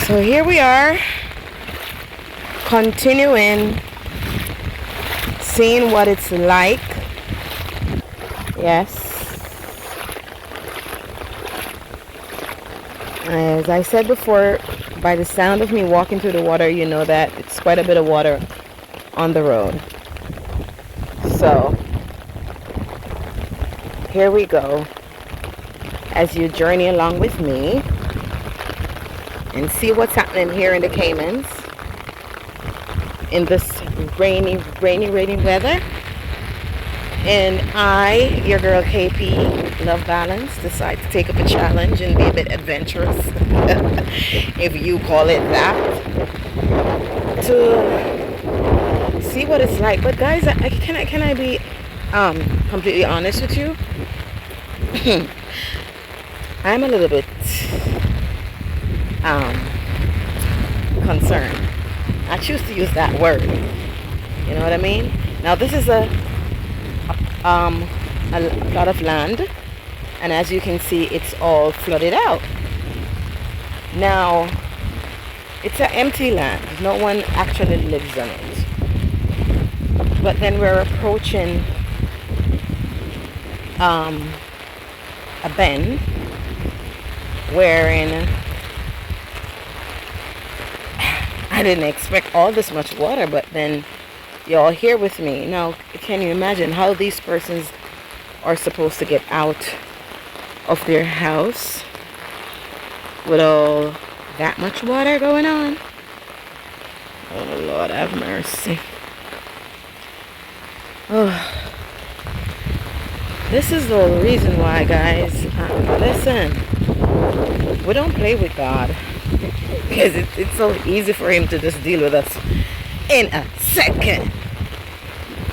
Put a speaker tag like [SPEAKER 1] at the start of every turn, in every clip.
[SPEAKER 1] So here we are, continuing, seeing what it's like. Yes. As I said before, by the sound of me walking through the water, you know that it's quite a bit of water on the road. So, here we go, as you journey along with me and see what's happening here in the Caymans in this rainy weather. And I, your girl KP, Love Balance, decide to take up a challenge and be a bit adventurous, if you call it that, to see what it's like. But guys, can I be completely honest with you? I'm a little bit concerned. I choose to use that word. You know what I mean? Now this is a lot of land, and as you can see, it's all flooded out. Now it's an empty land, no one actually lives on it, but then we're approaching a bend wherein I didn't expect all this much water, but then y'all here with me. Now, can you imagine how these persons are supposed to get out of their house with all that much water going on? Oh, Lord have mercy. Oh, this is the reason why, guys. Listen, we don't play with God, because it's so easy for him to just deal with us in a second.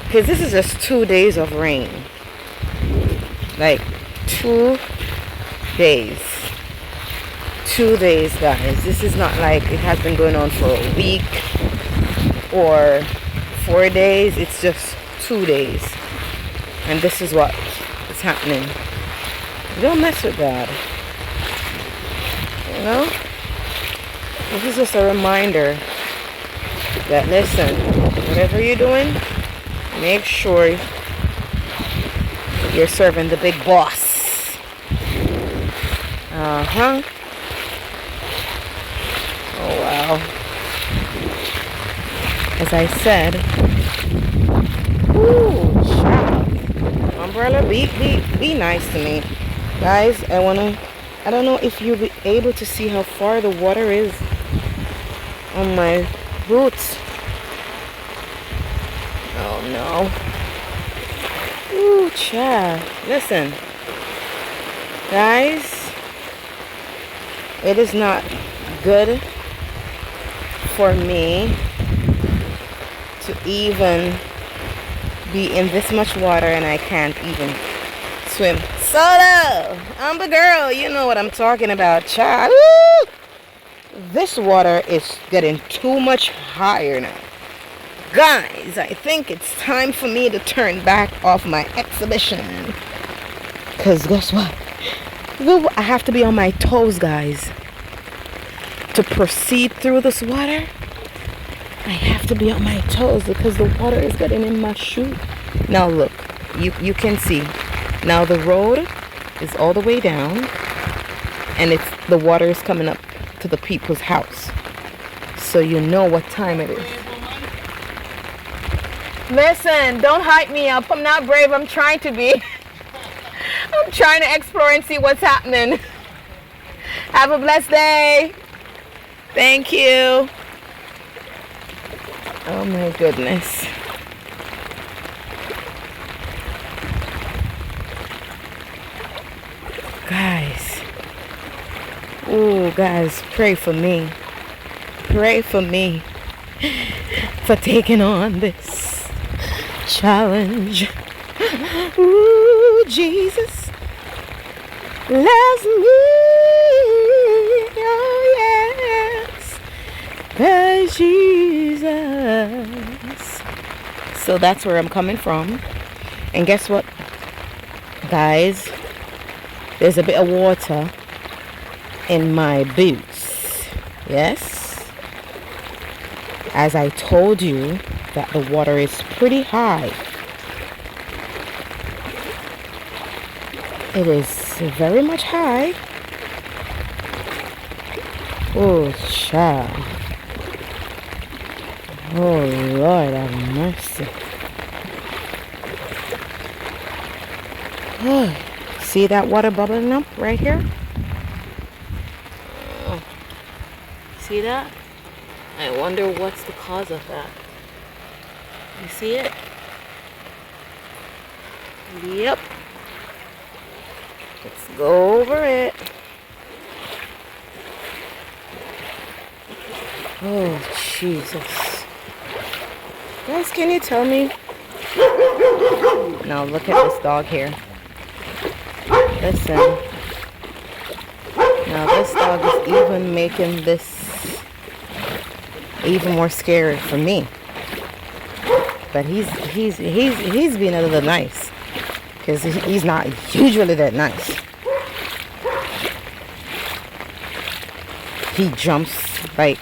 [SPEAKER 1] Because this is just 2 days of rain. Like 2 days. 2 days, guys. This is not like it has been going on for a week or 4 days. It's just 2 days. And this is what is happening. Don't mess with God. You know? This is just a reminder that, listen, whatever you're doing, make sure you're serving the big boss. Oh, wow. As I said, ooh, child. Umbrella, be nice to me. Guys, I don't know if you'll be able to see how far the water is on my boots. Oh no. Ooh, child. Listen, guys, it is not good for me to even be in this much water and I can't even swim. Solo, I'm the girl. You know what I'm talking about, child. Woo! This water is getting too much higher now. Guys, I think it's time for me to turn back off my exhibition. Because guess what? I have to be on my toes, guys. To proceed through this water, I have to be on my toes because the water is getting in my shoe. Now look, you can see. Now the road is all the way down, and the water is coming up to the people's house. So you know what time it is. Listen, don't hype me up. I'm not brave. I'm trying to be. I'm trying to explore and see what's happening. Have a blessed day. Thank you. Oh my goodness. Guys. Ooh, guys, pray for me. Pray for me for taking on this challenge. Ooh, Jesus loves me. Oh, yes. Cause Jesus. So that's where I'm coming from. And guess what, guys? There's a bit of water in my boots. Yes, as I told you that the water is pretty high. It is very much high. Oh, child. Oh, Lord have mercy. Oh, see that water bubbling up right here? Oh, see that? I wonder what's the cause of that. You see it? Yep. Let's go over it. Oh, Jesus. Guys, can you tell me? Now look at this dog here. Listen. Now this dog is even making this even more scary for me. But he's being a little nice. Because he's not usually that nice. He jumps, like,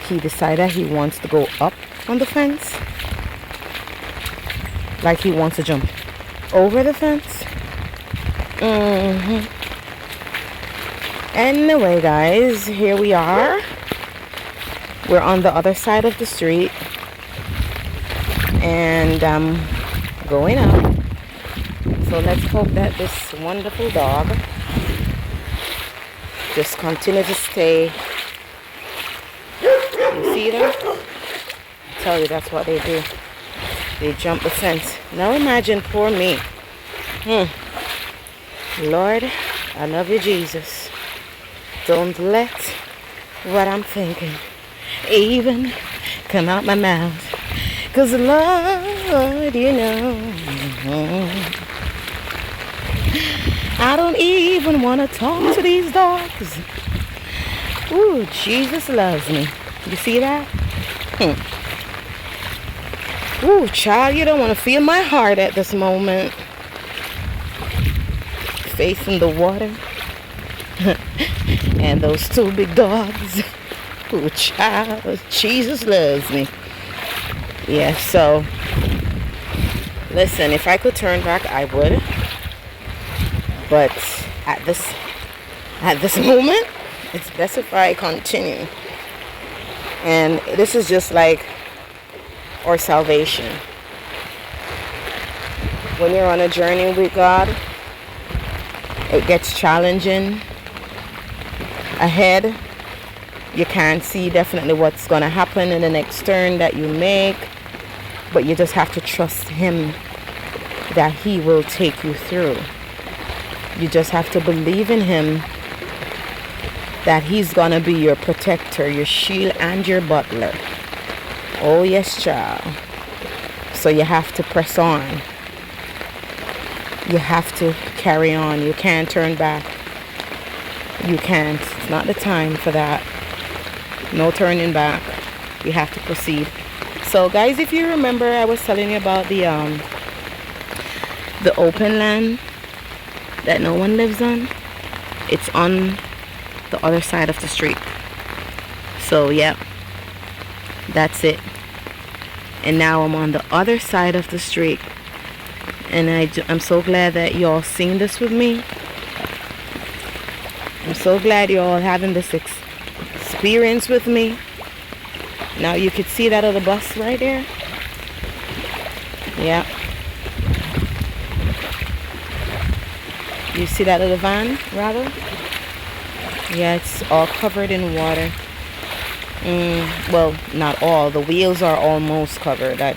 [SPEAKER 1] he decided he wants to go up on the fence. Like he wants to jump over the fence. Anyway, guys, here we are. We're on the other side of the street. And going up. So let's hope that this wonderful dog just continue to stay. You see them? I tell you, that's what they do. They jump the fence. Now imagine poor me. Lord, I love you, Jesus. Don't let what I'm thinking even come out my mouth. 'Cause Lord, you know, I don't even want to talk to these dogs. Ooh, Jesus loves me. You see that? Ooh, child, you don't want to feel my heart at this moment. Facing the water. And those two big dogs. Ooh, child, Jesus loves me. Yeah, so listen, if I could turn back, I would. But at this moment, it's best if I continue. And this is just like our salvation. When you're on a journey with God, it gets challenging ahead. You can't see definitely what's going to happen in the next turn that you make. But you just have to trust Him that He will take you through. You just have to believe in Him that He's going to be your protector, your shield, and your butler. Oh, yes, child. So you have to press on. You have to carry on. You can't turn back. You can't. It's not the time for that. No turning back. We have to proceed. So guys, if you remember, I was telling you about the open land that no one lives on. It's on the other side of the street. So yeah, that's it. And now I'm on the other side of the street, and I'm so glad that y'all seen this with me. I'm so glad y'all having this experience with me. Now you could see that other bus right there. Yeah. You see that little van, rather? Yeah, it's all covered in water. Well, not all. The wheels are almost covered. I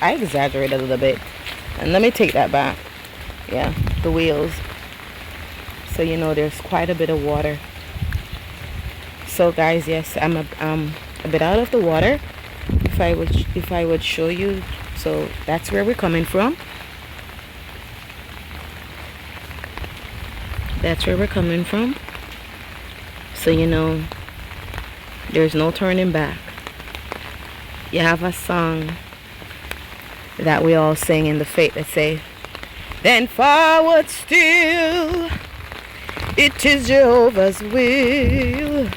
[SPEAKER 1] exaggerated a little bit. And let me take that back. Yeah, the wheels. So you know there's quite a bit of water. So guys, yes, I'm a bit out of the water. If I would show you, so that's where we're coming from. That's where we're coming from. So you know there's no turning back. You have a song that we all sing in the faith that say, then forward still, it is Jehovah's will.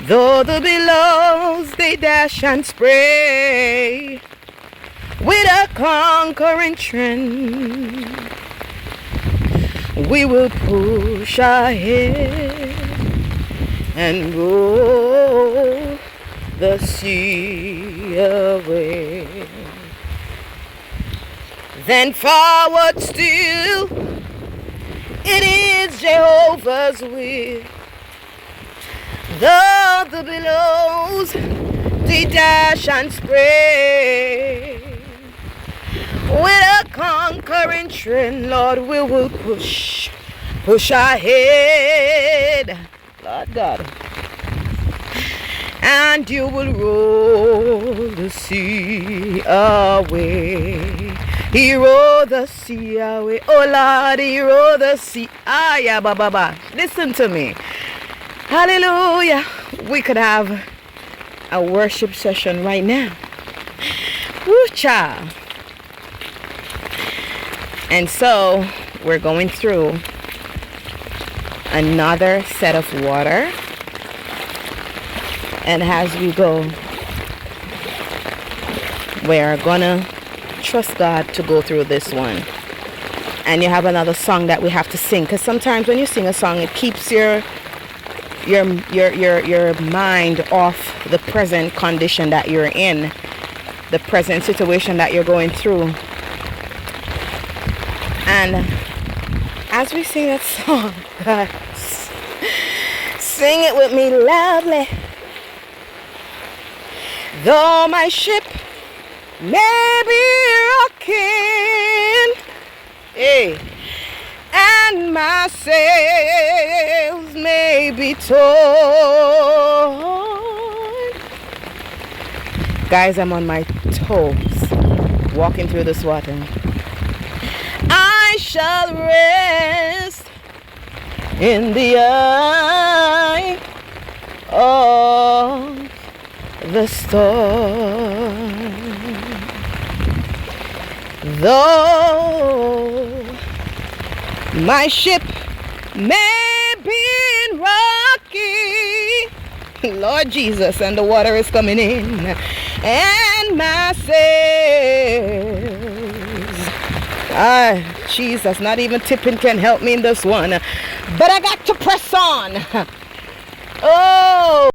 [SPEAKER 1] Though the billows they dash and spray with a conquering trend, we will push ahead and roll the sea away. Then forward still, it is Jehovah's will. Though the billows they dash and spray with a conquering trend, Lord, we will push ahead, Lord God, and you will roll the sea away. He rolled the sea away. Oh Lord, he rolled the sea. Ah, yeah, ba. Listen to me. Hallelujah. We could have a worship session right now. Woo, child. And so we're going through another set of water. And as we go, we are gonna trust God to go through this one. And you have another song that we have to sing, because sometimes when you sing a song, it keeps your mind off the present condition that you're in, the present situation that you're going through. And as we sing that song, guys, sing it with me loudly. Though my ship may be rocking, hey, and my sails may be torn. Guys, I'm on my toes walking through this water. I shall rest in the eye of the storm. Though my ship may be rocky, Lord Jesus, and the water is coming in, and my sails, Jesus, not even tipping can help me in this one, but I got to press on. Oh.